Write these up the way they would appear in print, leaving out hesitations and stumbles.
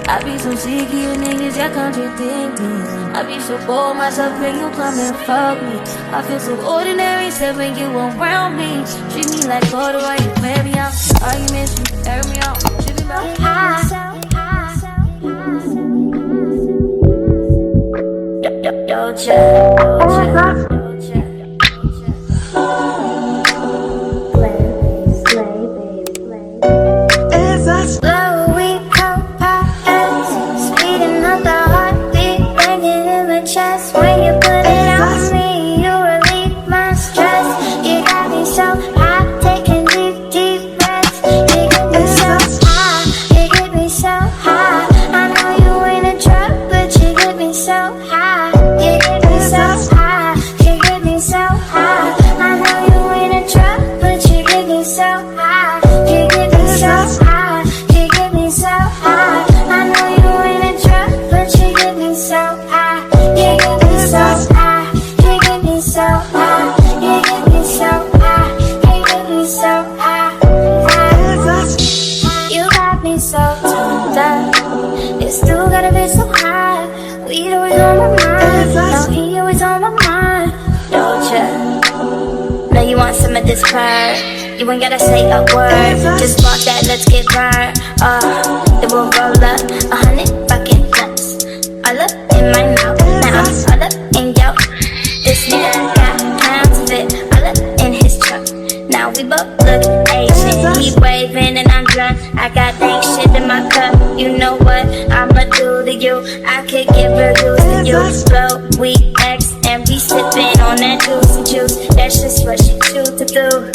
I be so sick, you niggas, y'all contradict me. I be so bold myself when you come and fuck me. I feel so ordinary, except when you around me. Treat me like water while you play me out. Arguments, you air me out. Tripping about this part, you ain't gotta say a word. Just walk that, let's get burned. Then we'll roll up 100 fucking nuts. All up in my mouth, now all up in yo. This nigga got pounds of it, all up in his truck. Now we both look Asian. He waving and I'm drunk. I got dank shit in my cup. You know what I'ma do to you? I could give reviews to you. Blow, we X and we sipping on that juicy juice. That's just what she choose to do.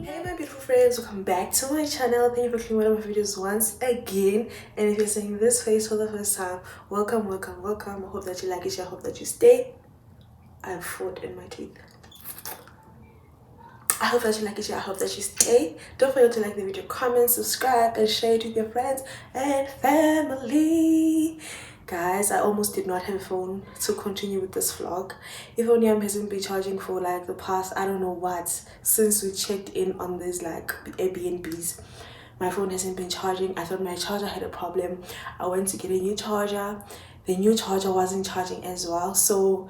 Hey my beautiful friends, welcome back to my channel. Thank you for clicking one of my videos once again. And if you're seeing this face for the first time, welcome. I hope that you like it. I hope that you stay. I have food in my teeth. I hope that you like it. I hope that you stay. Don't forget to like the video, comment, subscribe, and share it with your friends and family. Guys, I almost did not have a phone to continue with this vlog. If only hasn't been charging for like the past, I don't know what, since we checked in on these like Airbnbs. My phone hasn't been charging. I thought my charger had a problem. I went to get a new charger. The new charger wasn't charging as well. So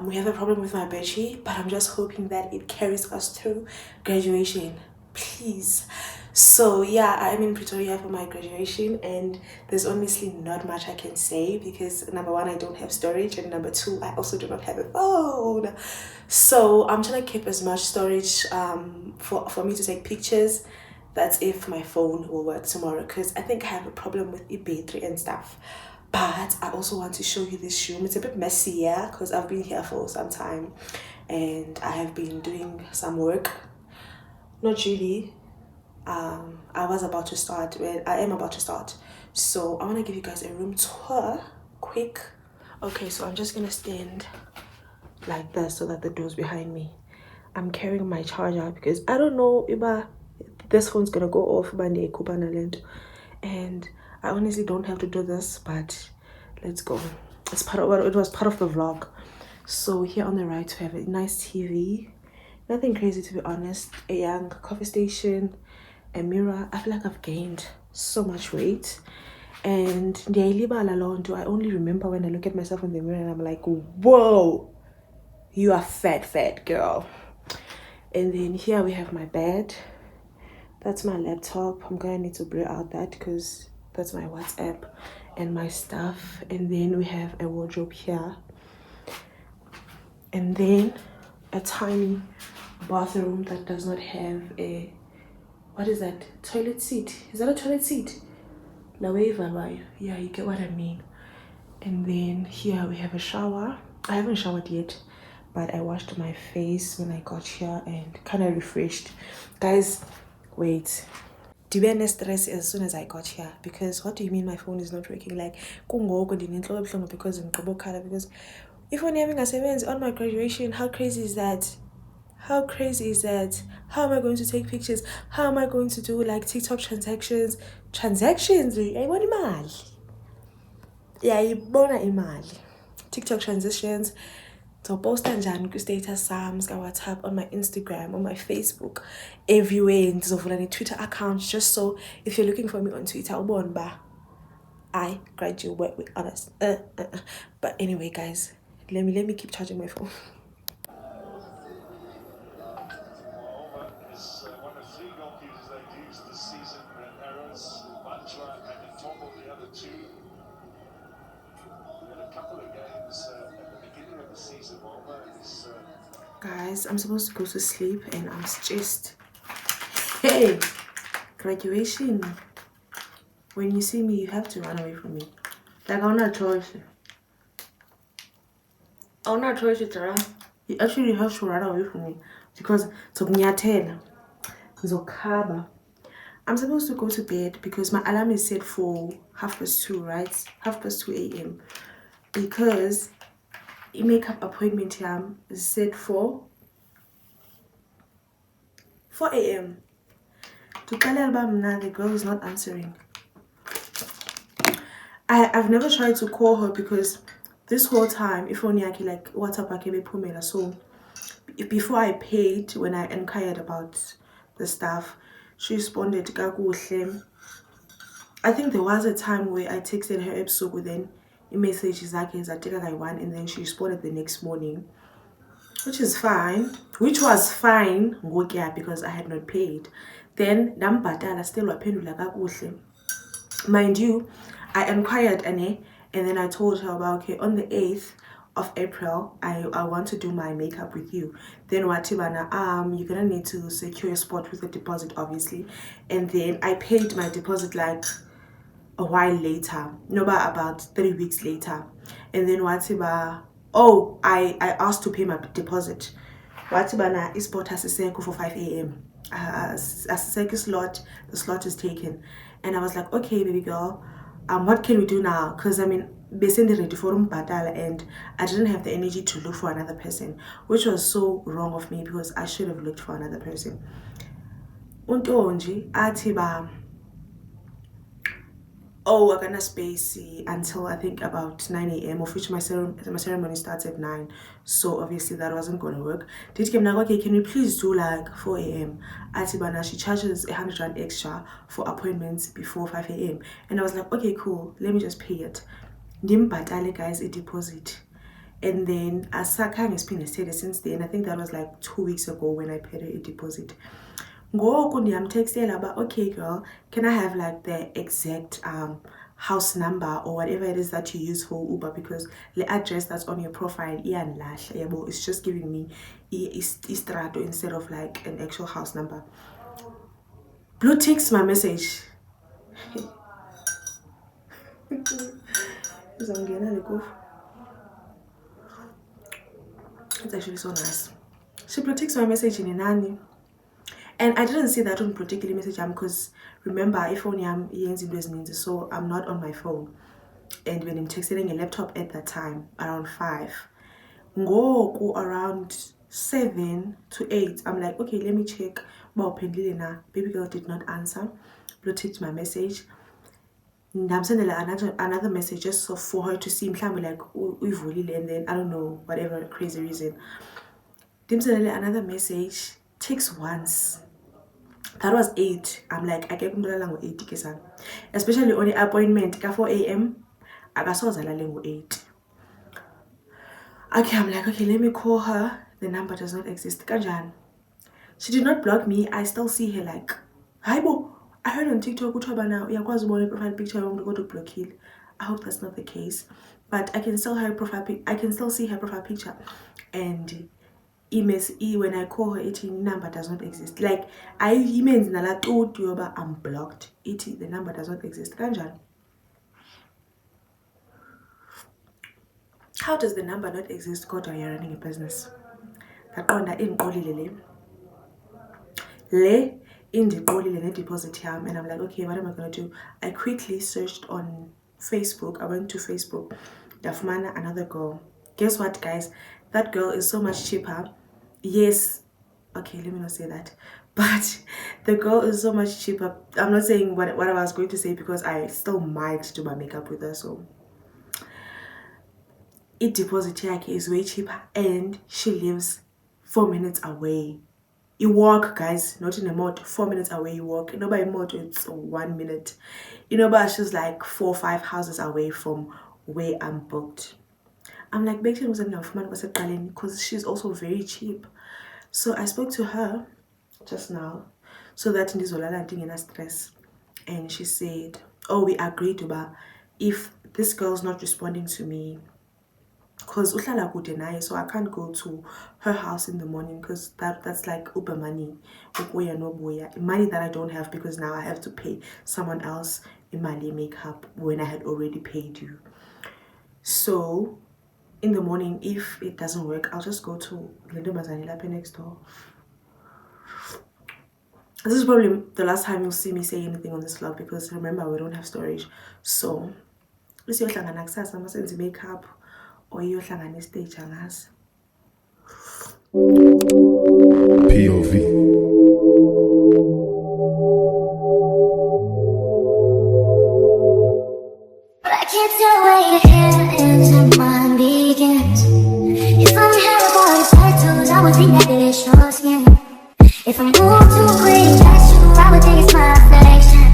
we have a problem with my battery, but I'm just hoping that it carries us through graduation, please. So yeah, I'm in Pretoria for my graduation, and there's honestly not much I can say because number one, I don't have storage, and number two, I also do not have a phone. So I'm trying to keep as much storage for me to take pictures. That's if my phone will work tomorrow, because I think I have a problem with the battery and stuff. But I also want to show you this room. It's a bit messy, yeah, because I've been here for some time and I have been doing some work. Not really. I was about to start. Well, I am about to start. So I want to give you guys a room tour quick. Okay, so I'm just gonna stand like this so that the door's behind me. I'm carrying my charger because I don't know if this phone's gonna go off Monday, and I honestly don't have to do this, but let's go. It's part of it was part of the vlog. So here on the right we have a nice TV, nothing crazy to be honest, a young coffee station, a mirror. I feel like I've gained so much weight, and I only remember when I look at myself in the mirror and I'm like, whoa, you are fat girl. And then here we have my bed. That's my laptop. I'm gonna need to blur out that because that's my WhatsApp and my stuff. And then we have a wardrobe here, and then a tiny bathroom that does not have a, what is that, toilet seat? Is that a toilet seat? Yeah, you get what I mean. And then here we have a shower. I haven't showered yet, but I washed my face when I got here and kind of refreshed. Guys, wait, to be honest, stress as soon as I got here, because what do you mean my phone is not working? Like because if only having a 7 on my graduation, how crazy is that? How am I going to take pictures? How am I going to do like TikTok transactions? Yeah, TikTok transitions, So post njani ku-status sami, WhatsApp, on my Instagram, on my Facebook, everywhere. Ndizovula ne-Twitter account just so if you're looking for me on Twitter, ubone ba I graduate with honors. But anyway, guys, let me keep charging my phone. Guys, I'm supposed to go to sleep and I'm just, hey, graduation. When you see me, you have to run away from me. Like, I'm not choice. I'm not choice to run. You actually have to run away from me because I'm supposed to go to bed because my alarm is set for 2:30, right? 2:30 a.m. Because the makeup appointment is set for 4 a.m. To tell her the girl is not answering. I've never tried to call her because this whole time, if only I can like WhatsApp I can be so before I paid, when I inquired about the stuff, she responded kakuhle. I think there was a time where I texted her episode within a message one, and then she responded the next morning, which was fine because I had not paid. Then ndambhatala still waphendula kakuhle. Mind you, I inquired and then I told her about, okay, on the 8th of April, I want to do my makeup with you. Then watibana, you're gonna need to secure a spot with a deposit, obviously. And then I paid my deposit like a while later, no, but about 3 weeks later. And then watiba, oh, I asked to pay my deposit. Watibana is spot has a circle for 5 a.m. As a second slot, the slot is taken. And I was like, okay, baby girl, what can we do now? Because I mean, basically ready for battle, and I didn't have the energy to look for another person, which was so wrong of me because I should have looked for another person. Untonji atiba, oh, we're gonna space until I think about 9 a.m. of which my ceremony starts at 9, so obviously that wasn't gonna work. Did Kim like, okay, can we please do like 4 a.m. Atibana, she charges 100 rand extra for appointments before 5 a.m. and I was like, okay, cool, let me just pay it. Ndimbatale guys a deposit, and then asakhange siphinde sithethe since then. I think that was like 2 weeks ago when I paid her a deposit. Ngoku ndiyamtextela about, okay girl, can I have like the exact house number or whatever it is that you use for Uber, because the address that's on your profile it's just giving me istrato instead of like an actual house number. Blue ticks my message. It's actually so nice. She blue ticks my message in Inani. And I didn't see that on particular message because remember, iPhone so I'm not on my phone. And when I'm texting a laptop at that time, around 5, go around 7 to 8, I'm like, okay, let me check. Baby girl did not answer. Blue ticked my message. I'm sending another message just so for her to see like and then I don't know, whatever crazy reason. I'm sending another message, takes once. That was 8. I'm like, I get 8 kesan. Especially on the appointment 4 a.m. I got 8. Okay, I'm like, okay, let me call her. The number does not exist. Kanjan. She did not block me. I still see her like, hi bo. I heard on TikTok now profile picture go to block kill. I hope that's not the case. But I can still see her profile picture. And when I call her, the number does not exist. Like I emails nala told you about I'm blocked. The number does not exist. Kanjan. How does the number not exist? God, you're running a business. In the deposit here, and I'm like, okay, what am I gonna do? I quickly searched on Facebook. I went to Facebook. Dafmana, another girl. Guess what, guys? That girl is so much cheaper. Yes, okay, let me not say that. But the girl is so much cheaper. I'm not saying what I was going to say because I still might do my makeup with her. So deposit yakhe is way cheaper, and she lives 4 minutes away. You walk, guys, not in a motor. 4 minutes away, you walk. You know, by motor, it's 1 minute. You know, but she's like 4 or 5 houses away from where I'm booked. I'm like, because she's also very cheap. So I spoke to her just now, so that in this in stress, and she said, oh, we agreed about if this girl's not responding to me, because uhlala kude naye, so I can't go to her house in the morning, because that's like Uber money, money that I don't have, because now I have to pay someone else in my makeup when I had already paid you. So in the morning, if it doesn't work, I'll just go to Lindo Mazanila next door. This is probably the last time you'll see me say anything on this vlog, because remember, we don't have storage. So let's see what makeup or you stage angas. POV. But I can't tell where your hair ends and mine begins. If I'm hair boy tattoos, I would think that it's your skin. If I move too quick, that's you, I would think it's my reflection.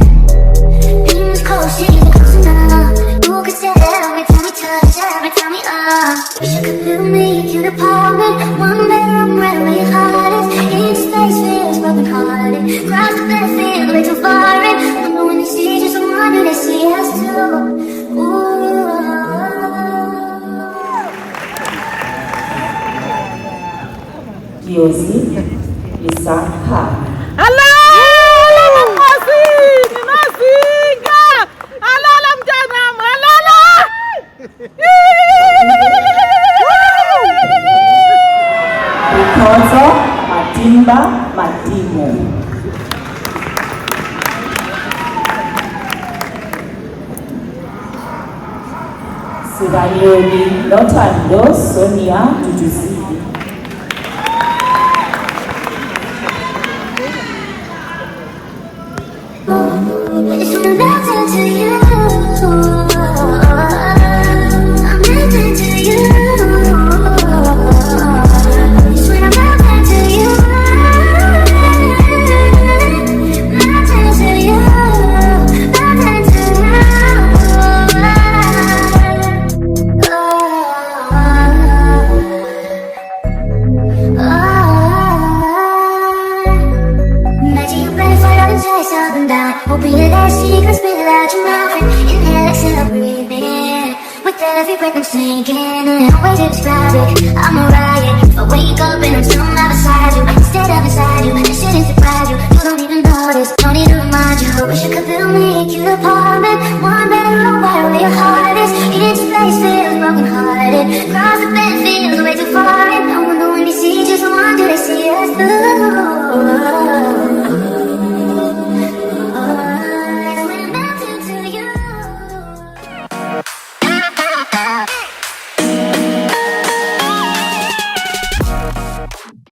Beams cold, she's close enough. Who could say every time we touch, every time we wish I could feel me, cute apartment, one bedroom, right where your heart is. Each space feels broken hearted. Cross the bed, feel way too foreign. Wonder when they see just one, do they see us too? Ooh. Yosi, Ushaka. Matimo. Sibanyoni Lotando Sonia Tutuzidi. It's from nothing to you. I'm nothing to you. Hoping your last secrets spit it out your mouth and inhale, exhale, breathe in. With every breath I'm sinking in, no way to describe it. I'm a riot. I wake up and I'm somehow beside you, instead of inside you. This shit is surprise you. You don't even notice. Don't need to remind you. Wish I could feel me, cute apartment, one bedroom, right where your heart is. Each place feels broken hearted. Cross the bed feels way too far.